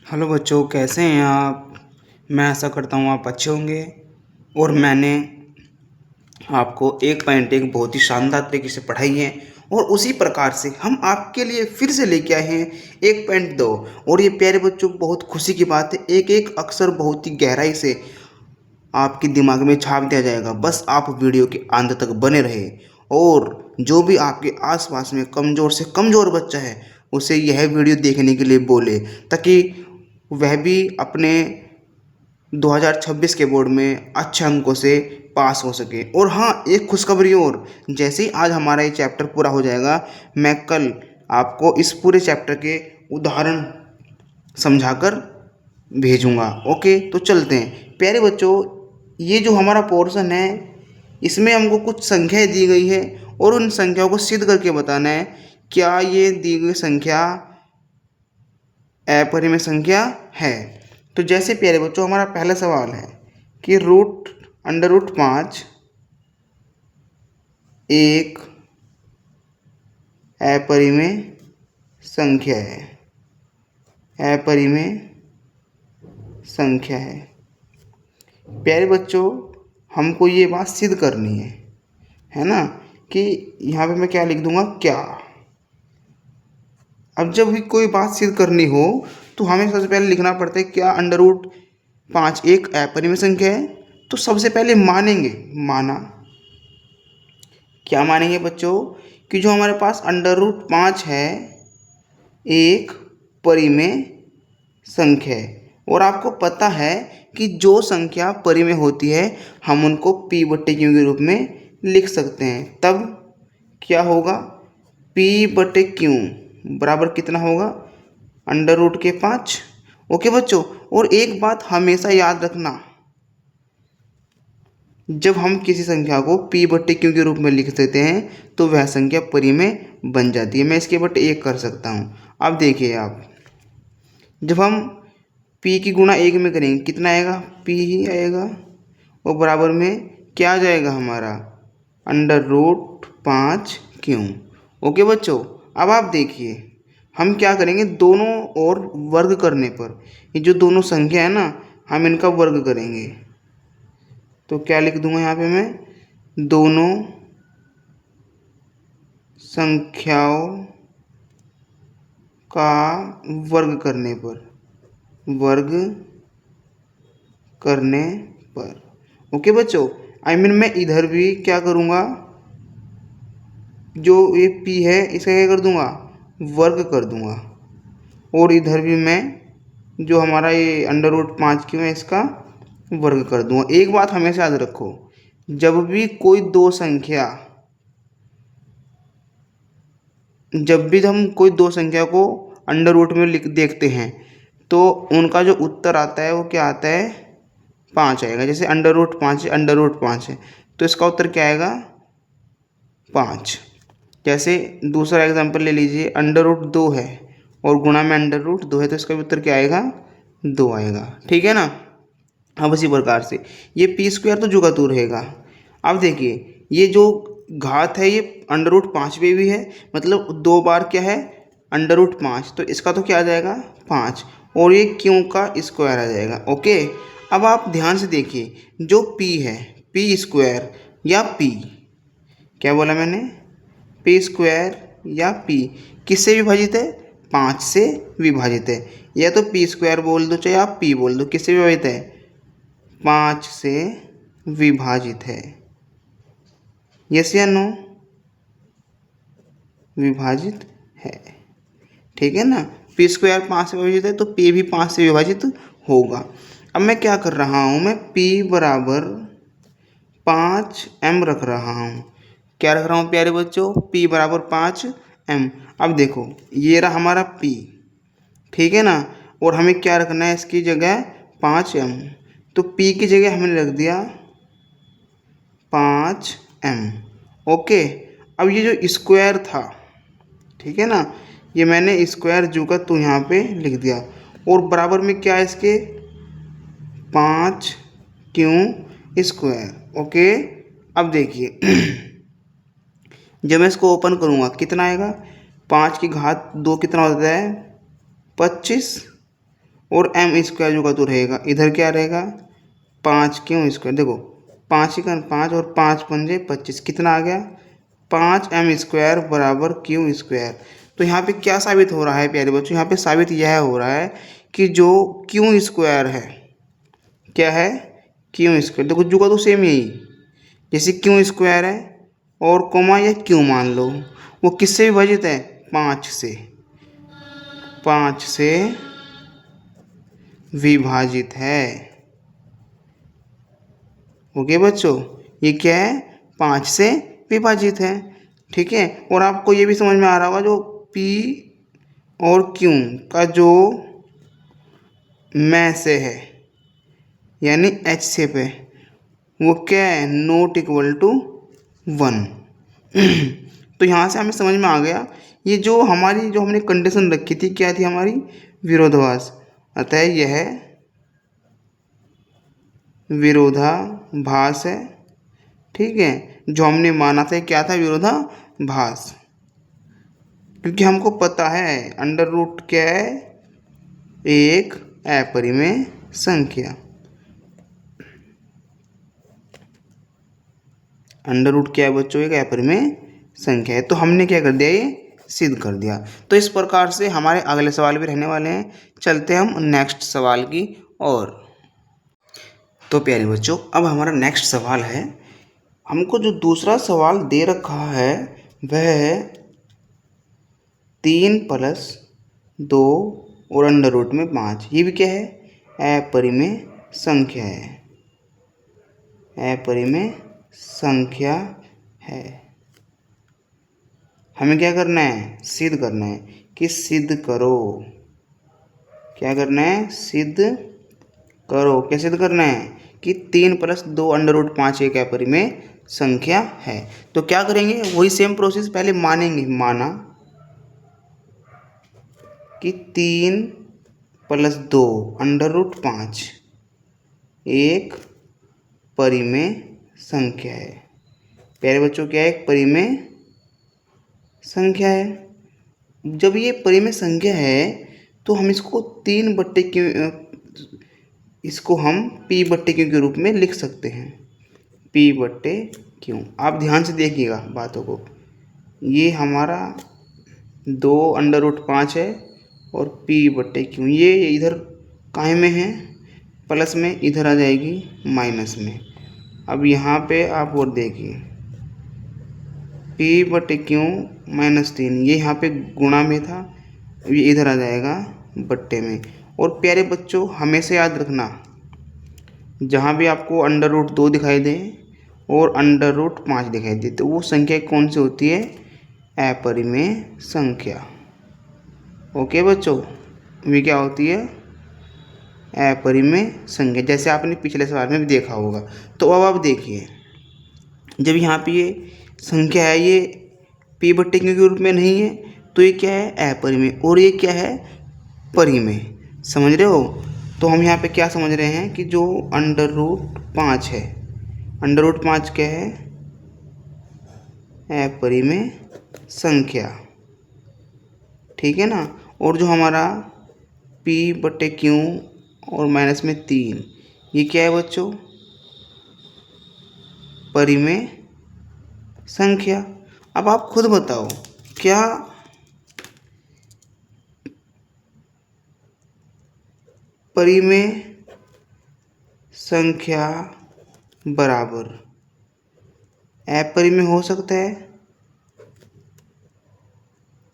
Hello बच्चों, कैसे हैं आप। मैं आशा करता हूँ आप अच्छे होंगे। और मैंने आपको एक पॉइंट एक बहुत ही शानदार तरीके से पढ़ाई है। और उसी प्रकार से हम आपके लिए फिर से लेके आए हैं 1.2। और ये प्यारे बच्चों, बहुत खुशी की बात है, एक एक अक्षर बहुत ही गहराई से आपके दिमाग में छाप दिया जाएगा। बस आप वीडियो के अंत तक बने रहे। और जो भी आपके आसपास में कमज़ोर से कमज़ोर बच्चा है, उसे यह वीडियो देखने के लिए बोले, ताकि वह भी अपने 2026 के बोर्ड में अच्छे अंकों से पास हो सके। और हाँ, एक खुशखबरी और, जैसे ही आज हमारा ये चैप्टर पूरा हो जाएगा, मैं कल आपको इस पूरे चैप्टर के उदाहरण समझाकर भेजूंगा। ओके, तो चलते हैं प्यारे बच्चों। ये जो हमारा पोर्शन है, इसमें हमको कुछ संख्याएं दी गई है और उन संख्याओं को सिद्ध करके बताना है क्या ये दी गई संख्या अपरिमेय संख्या है। तो जैसे प्यारे बच्चों, हमारा पहला सवाल है कि √5 एक अपरिमेय संख्या है। अपरिमेय संख्या है प्यारे बच्चों, हमको ये बात सिद्ध करनी है ना। कि यहाँ पे मैं क्या लिख दूंगा, क्या। अब जब भी कोई बात सिद्ध करनी हो तो हमें सबसे पहले लिखना पड़ता है क्या √5 एक अपरिमेय संख्या है। तो सबसे पहले मानेंगे, माना क्या मानेंगे बच्चों, कि जो हमारे पास √5 है एक परिमेय संख्या है। और आपको पता है कि जो संख्या परिमेय होती है हम उनको p/q के रूप में लिख सकते हैं। तब क्या होगा, p/q बराबर कितना होगा, √5। ओके बच्चों, और एक बात हमेशा याद रखना, जब हम किसी संख्या को p/q के रूप में लिख देते हैं तो वह संख्या परिमेय बन जाती है। मैं इसके बट एक कर सकता हूँ। अब देखिए आप, जब हम p की गुणा 1 में करेंगे कितना आएगा, p ही आएगा। और बराबर में क्या आ जाएगा हमारा, √5q। ओके बच्चों, अब आप देखिए हम क्या करेंगे, दोनों और वर्ग करने पर ये जो दोनों संख्या है ना, हम इनका वर्ग करेंगे। तो क्या लिख दूंगा यहाँ पे मैं, दोनों संख्याओं का वर्ग करने पर, वर्ग करने पर। ओके बच्चों, मैं इधर भी क्या करूँगा, जो ये p है इसका क्या कर दूँगा, वर्ग कर दूँगा। और इधर भी मैं जो हमारा ये √5 है इसका वर्ग कर दूँगा। एक बात हमेशा याद रखो, जब भी हम कोई दो संख्या को अंडर रूट में लिख देखते हैं तो उनका जो उत्तर आता है वो क्या आता है, 5 आएगा। जैसे √5 है तो इसका उत्तर क्या आएगा, 5। जैसे दूसरा एग्जांपल ले लीजिए, √2 है और गुणा में √2 है तो इसका भी उत्तर क्या आएगा, 2 आएगा। ठीक है ना। अब इसी प्रकार से ये p² तो जुगा तू रहेगा। अब देखिए ये जो घात है ये √5 पे भी है, मतलब 2 बार क्या है, √5, तो इसका तो क्या आ जाएगा, 5। और ये क्यों का स्क्वायर आ जाएगा। ओके, अब आप ध्यान से देखिए, जो p है, p² या p, क्या बोला मैंने, p² या p किससे विभाजित है, 5 से विभाजित है। या तो p² बोल दो चाहे आप p बोल दो, किससे विभाजित है, 5 से विभाजित है। यस या नो, विभाजित है। ठीक है ना, p² 5 से विभाजित है तो p भी 5 से विभाजित होगा। अब मैं क्या कर रहा हूँ, मैं p बराबर 5m रख रहा हूँ। क्या रख रहा हूँ प्यारे बच्चों, p बराबर 5m। अब देखो ये रहा हमारा p, ठीक है ना। और हमें क्या रखना है इसकी जगह, 5m। तो p की जगह हमने रख दिया 5m। ओके, अब ये जो स्क्वायर था, ठीक है ना, ये मैंने स्क्वायर जुगा तो यहाँ पे लिख दिया। और बराबर में क्या है इसके, 5q²। ओके, अब देखिए जब मैं इसको ओपन करूँगा कितना आएगा, 5 की घात 2 कितना होता है, 25। और एम स्क्वायर जो का तो रहेगा इधर क्या रहेगा 5 क्यों स्क्वायर। देखो 5 का 5 और 5 पंजे 25, कितना आ गया 5m² बराबर क्यू स्क्वायर। तो यहाँ पे क्या साबित हो रहा है प्यारे बच्चों, यहाँ पे साबित यह हो रहा है कि जो क्यू स्क्वायर है क्या है क्यू स्क्वायर। देखो जो का तो सेम यही, जैसे क्यू स्क्वायर है और कोमा या क्यू मान लो, वो किससे विभाजित है 5 से, 5 से विभाजित है। ओके बच्चों, ये क्या है 5 से विभाजित है। ठीक है, और आपको ये भी समझ में आ रहा होगा जो P और Q का जो में से है यानी H शेप है वो क्या है नॉट इक्वल टू 1। तो यहाँ से हमें समझ में आ गया ये जो हमारी जो हमने कंडीशन रखी थी क्या थी हमारी विरोधाभास, अतः यह विरोधाभास है। ठीक है, जो हमने माना था क्या था विरोधाभास, क्योंकि हमको पता है अंडर रूट क्या है एक अपरिमेय संख्या, अंडर रूट क्या है बच्चों एक अपरिमेय संख्या है। तो हमने क्या कर दिया ये सिद्ध कर दिया। तो इस प्रकार से हमारे अगले सवाल भी रहने वाले हैं। चलते हैं हम नेक्स्ट सवाल की ओर। तो प्यारे बच्चों अब हमारा नेक्स्ट सवाल है, हमको जो दूसरा सवाल दे रखा है वह 3 + 2 और अंडर रूट में 5, ये भी क्या है अपरिमेय संख्या है, अपरिमेय संख्या है। हमें क्या करना है सिद्ध करना है कि सिद्ध करो, क्या करना है सिद्ध करो। क्या सिद्ध करना है कि 3 + 2 अंडर रूट 5 एक अपरिमेय संख्या है। तो क्या करेंगे वही सेम प्रोसेस, पहले मानेंगे, माना कि 3 + 2 अंडर रूट 5 एक परिमेय संख्या है। प्यारे बच्चों क्या है एक परिमेय संख्या है। जब ये परिमेय संख्या है तो हम इसको 3/q इसको हम p/q के रूप में लिख सकते हैं, p/q। आप ध्यान से देखिएगा बातों को, ये हमारा 2 अंडर रूट 5 है और p/q ये इधर काहे में है प्लस में, इधर आ जाएगी माइनस में। अब यहाँ पे आप और देखिए p/q -3 ये यहाँ पे गुणा में था, ये इधर आ जाएगा बट्टे में। और प्यारे बच्चों हमेशा याद रखना जहाँ भी आपको अंडर रूट 2 दिखाई दे और अंडर रूट 5 दिखाई दे तो वो संख्या कौन सी होती है अपरिमेय संख्या। ओके बच्चों, वे क्या होती है अपरिमेय संख्या, जैसे आपने पिछले सवाल में भी देखा होगा। तो अब आप देखिए जब यहाँ पे ये संख्या है ये p/q के रूप में नहीं है तो ये क्या है अपरिमेय और ये क्या है परिमेय, समझ रहे हो। तो हम यहाँ पे क्या समझ रहे हैं कि जो अंडर रूट 5 है, अंडर रूट 5 क्या है अपरिमेय संख्या, ठीक है ना। और जो हमारा p/q और माइनस में 3 ये क्या है बच्चों परिमेय संख्या। अब आप खुद बताओ क्या परिमेय संख्या बराबर अपरिमेय हो सकता है।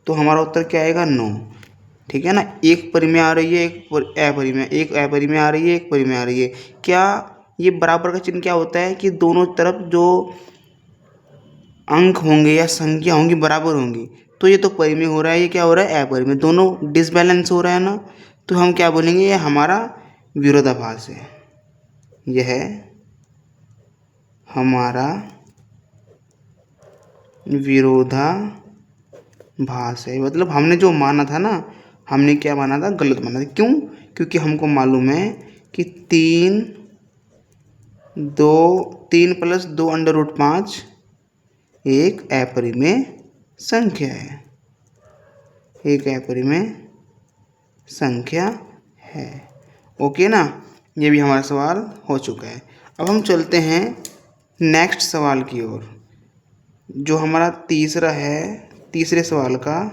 तो हमारा उत्तर क्या आएगा 9, ठीक है ना। एक परिमेय आ रही है एक अपरिमेय, एक अपरिमेय आ रही है एक परिमेय आ रही है। क्या ये बराबर का चिन्ह क्या होता है कि दोनों तरफ जो अंक होंगे या संख्या होंगी बराबर होंगी, तो ये तो परिमेय हो रहा है, ये क्या हो रहा है अपरिमेय, दोनों डिसबैलेंस हो रहा है ना। तो हम क्या बोलेंगे ये हमारा विरोधाभास है, यह हमारा विरोधाभास है। मतलब हमने जो माना था ना, हमने क्या माना था गलत माना था। क्यों? क्योंकि हमको मालूम है कि 3 + 2 अंडर रूट 5 एक अपरिमेय संख्या है, एक अपरिमेय संख्या है। ओके ना, ये भी हमारा सवाल हो चुका है। अब हम चलते हैं नेक्स्ट सवाल की ओर, जो हमारा तीसरा है, तीसरे सवाल का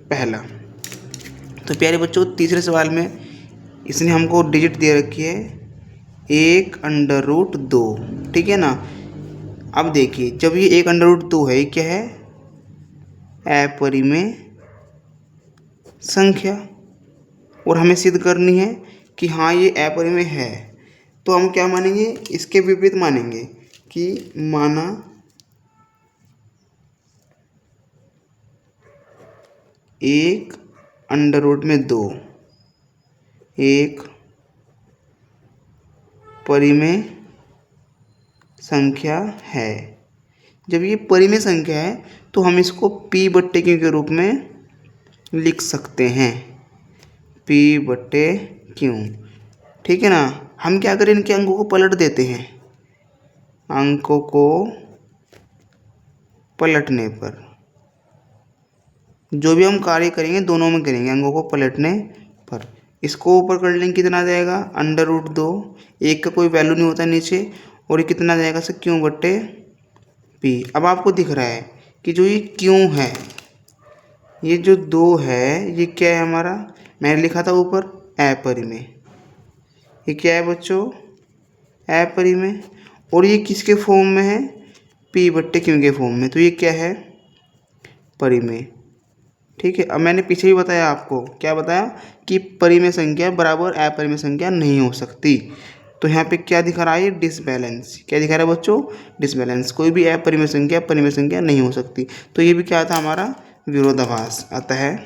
पहला। तो प्यारे बच्चों, तीसरे सवाल में इसने हमको डिजिट दे रखी है 1/√2, ठीक है ना। अब देखिए, जब ये 1/√2 है, ये क्या है? अपरिमेय संख्या, और हमें सिद्ध करनी है कि हाँ ये अपरिमेय है। तो हम क्या मानेंगे? इसके विपरीत मानेंगे कि माना 1/√2 एक परिमेय संख्या है। जब ये परिमेय संख्या है तो हम इसको p/q के रूप में लिख सकते हैं, p/q, ठीक है ना। हम क्या करें? इनके अंकों को पलट देते हैं। अंकों को पलटने पर जो भी हम कार्य करेंगे दोनों में करेंगे, अंकों को पलटने पर। इसको ऊपर कर लेंगे, कितना आ जाएगा? √2, एक का कोई वैल्यू नहीं होता नीचे, और ये कितना आ जाएगा? q/p। अब आपको दिख रहा है कि जो ये q है, ये जो 2 है, ये क्या है हमारा? मैंने लिखा था ऊपर अपरिमेय। ये क्या है बच्चों? अपरिमेय। और ये किसके फॉर्म में है? p/q के फॉर्म में। तो ये क्या है? परिमेय, ठीक है। अब मैंने पीछे भी बताया आपको, क्या बताया? कि परिमेय संख्या बराबर अपरिमेय संख्या नहीं हो सकती। तो यहाँ पे क्या दिखा रहा है? डिसबैलेंस। क्या दिखा रहा है बच्चों? डिसबैलेंस। कोई भी अपरिमेय संख्या परिमेय संख्या नहीं हो सकती। तो ये भी क्या था? हमारा विरोधाभास। अतः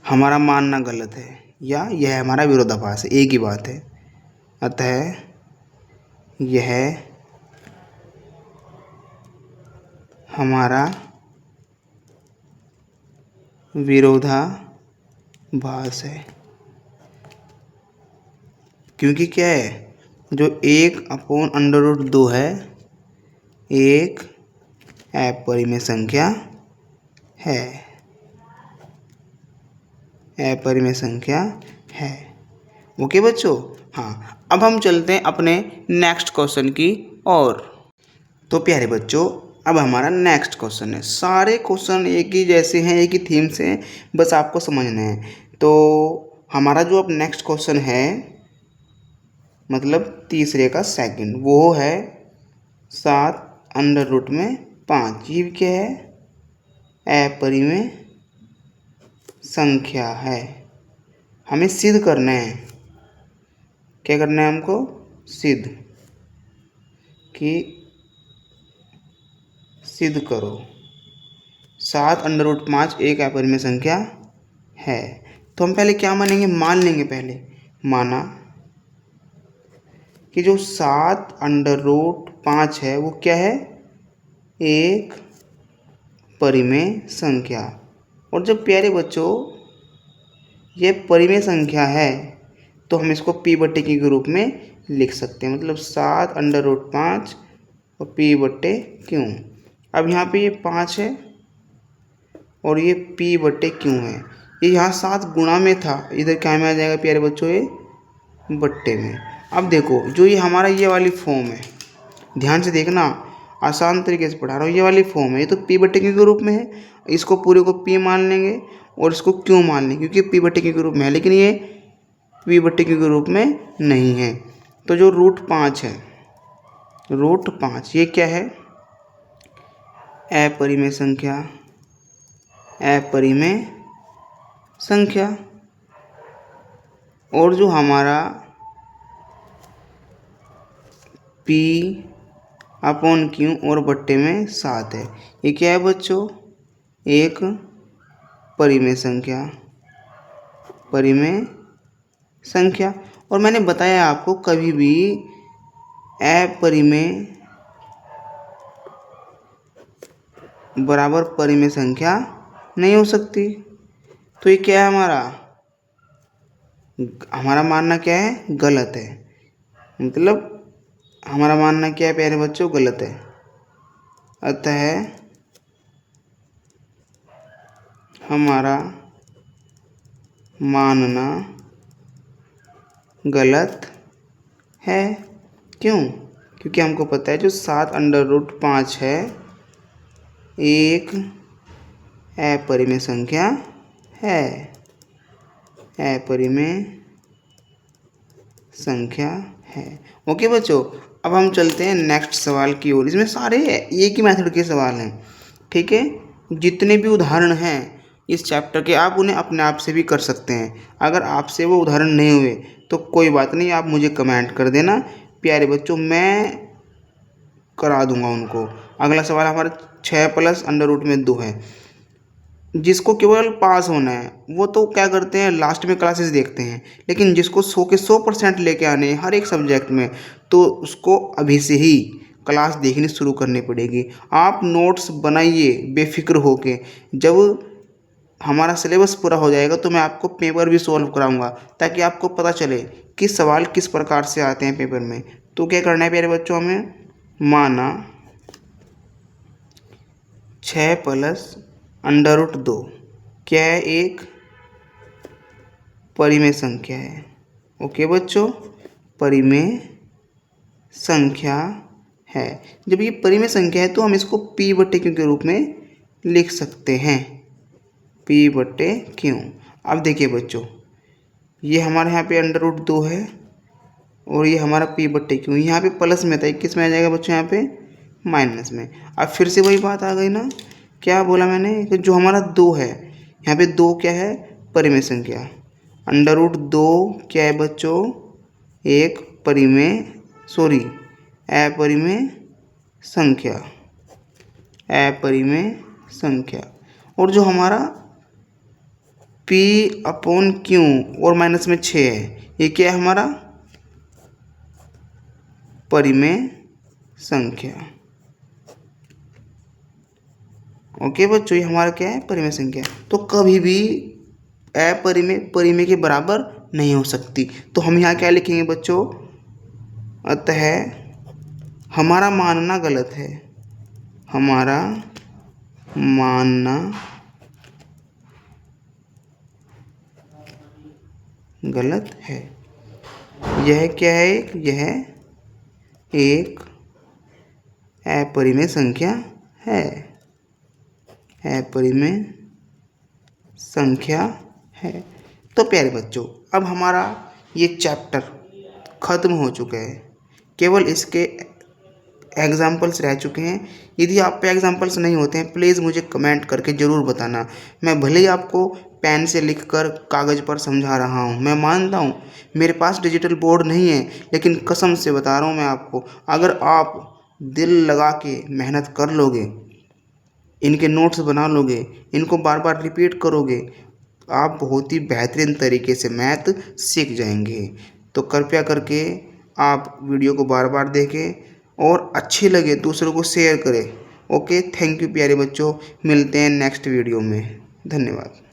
हमारा मानना गलत है, या यह हमारा विरोधाभास है, एक ही बात है। अतः यह हमारा विरोधाभास है। क्योंकि क्या है? जो 1/√2 है, एक अपरिमेय संख्या है, अपरिमेय संख्या है। ओके बच्चों। हाँ, अब हम चलते हैं अपने नेक्स्ट क्वेश्चन की ओर। तो प्यारे बच्चों, अब हमारा नेक्स्ट क्वेश्चन है। सारे क्वेश्चन एक ही जैसे हैं, एक ही थीम से हैं, बस आपको समझना है। तो हमारा जो अब नेक्स्ट क्वेश्चन है, मतलब तीसरे का सेकंड, वो है 7/5। ये क्या है? अपरिमेय संख्या है। हमें सिद्ध करना है। क्या करना है हमको? सिद्ध, कि सिद्ध करो 7/5 एक अपरिमेय संख्या है। तो हम पहले क्या मानेंगे? मान लेंगे पहले। माना कि जो 7/5 है वो क्या है? एक परिमेय संख्या। और जब प्यारे बच्चों ये परिमेय संख्या है तो हम इसको p/q के रूप में लिख सकते हैं, मतलब 7/5 और p/q। अब यहाँ पे ये 5 है और ये p/q है। ये यहाँ 7 गुणा में था, इधर क्या में आ जाएगा प्यारे बच्चों? ये बट्टे में। अब देखो, जो ये हमारा ये वाली फॉर्म है, ध्यान से देखना, आसान तरीके से पढ़ा रहा हूँ। ये वाली फॉर्म है, ये तो p/q के रूप में है। इसको पूरे को p मान लेंगे और इसको q मान लेंगे, क्योंकि p/q के रूप में है, लेकिन ये p/q के रूप में नहीं है। तो जो √5 है, √5 ये क्या है? अपरिमेय संख्या, अपरिमेय संख्या। और जो हमारा p/q और बट्टे में 7 है, ये क्या है बच्चों? एक परिमेय संख्या, परिमेय संख्या। और मैंने बताया आपको, कभी भी अपरिमेय बराबर परिमेय संख्या नहीं हो सकती। तो ये क्या है हमारा? हमारा मानना क्या है? गलत है। मतलब हमारा मानना क्या है प्यारे बच्चों? गलत है। अतः हमारा मानना गलत है। क्यों? क्योंकि हमको पता है जो 7√5 है एक अपरिमेय संख्या है, अपरिमेय संख्या है। ओके बच्चों, अब हम चलते हैं नेक्स्ट सवाल की ओर। इसमें सारे एक ही मेथड के सवाल हैं, ठीक है। जितने भी उदाहरण हैं इस चैप्टर के आप उन्हें अपने आप से भी कर सकते हैं। अगर आपसे वो उदाहरण नहीं हुए तो कोई बात नहीं, आप मुझे कमेंट कर देना प्यारे बच्चों, मैं करा दूंगा उनको। अगला सवाल हमारा 6 + √2 है। जिसको केवल पास होना है वो तो क्या करते हैं, लास्ट में क्लासेस देखते हैं, लेकिन जिसको 100 के 100% लेके आने हैं हर एक सब्जेक्ट में, तो उसको अभी से ही क्लास देखनी शुरू करनी पड़ेगी। आप नोट्स बनाइए बेफिक्र होके। जब हमारा सिलेबस पूरा हो जाएगा तो मैं आपको पेपर भी सॉल्व कराऊंगा, ताकि आपको पता चले कि सवाल किस प्रकार से आते हैं पेपर में। तो क्या करना है प्यारे बच्चों, हमें माना 6 + √2 क्या है, एक परिमेय संख्या है। ओके बच्चों, परिमेय संख्या है। जब ये परिमेय संख्या है तो हम इसको P/Q के रूप में लिख सकते हैं, P/Q। अब देखिए बच्चों, ये हमारे यहाँ पे √2 है और ये हमारा P/Q यहाँ पे प्लस में था, किस में आ जाएगा बच्चों, यहाँ पे माइनस में। अब फिर से वही बात आ गई ना, क्या बोला मैंने कि जो हमारा 2 है, यहाँ पे 2 क्या है, परिमेय संख्या। √2 क्या है बच्चों, एक अपरिमेय संख्या, अपरिमेय संख्या। और जो हमारा P/Q और माइनस में 6 है, ये क्या है हमारा परिमेय संख्या। ओके बच्चों, ये हमारा क्या है, परिमेय संख्या। तो कभी भी अपरिमेय परिमेय के बराबर नहीं हो सकती। तो हम यहाँ क्या लिखेंगे बच्चों, अतः हमारा मानना गलत है, हमारा मानना गलत है। यह क्या है, यह एक अपरिमेय संख्या है, अपरिमेय संख्या है। तो प्यारे बच्चों, अब हमारा ये चैप्टर ख़त्म हो चुका है, केवल इसके एग्जाम्पल्स रह चुके हैं। यदि आप पे एग्जाम्पल्स नहीं होते हैं प्लीज़ मुझे कमेंट करके ज़रूर बताना। मैं भले ही आपको पेन से लिखकर कागज़ पर समझा रहा हूँ, मैं मानता हूँ मेरे पास डिजिटल बोर्ड नहीं है, लेकिन कसम से बता रहा हूँ मैं आपको, अगर आप दिल लगा के मेहनत कर लोगे, इनके नोट्स बना लोगे, इनको बार बार रिपीट करोगे, आप बहुत ही बेहतरीन तरीके से मैथ सीख जाएंगे। तो कृपया करके आप वीडियो को बार बार देखें और अच्छी लगे दूसरों को शेयर करें। ओके, थैंक यू प्यारे बच्चों, मिलते हैं नेक्स्ट वीडियो में। धन्यवाद।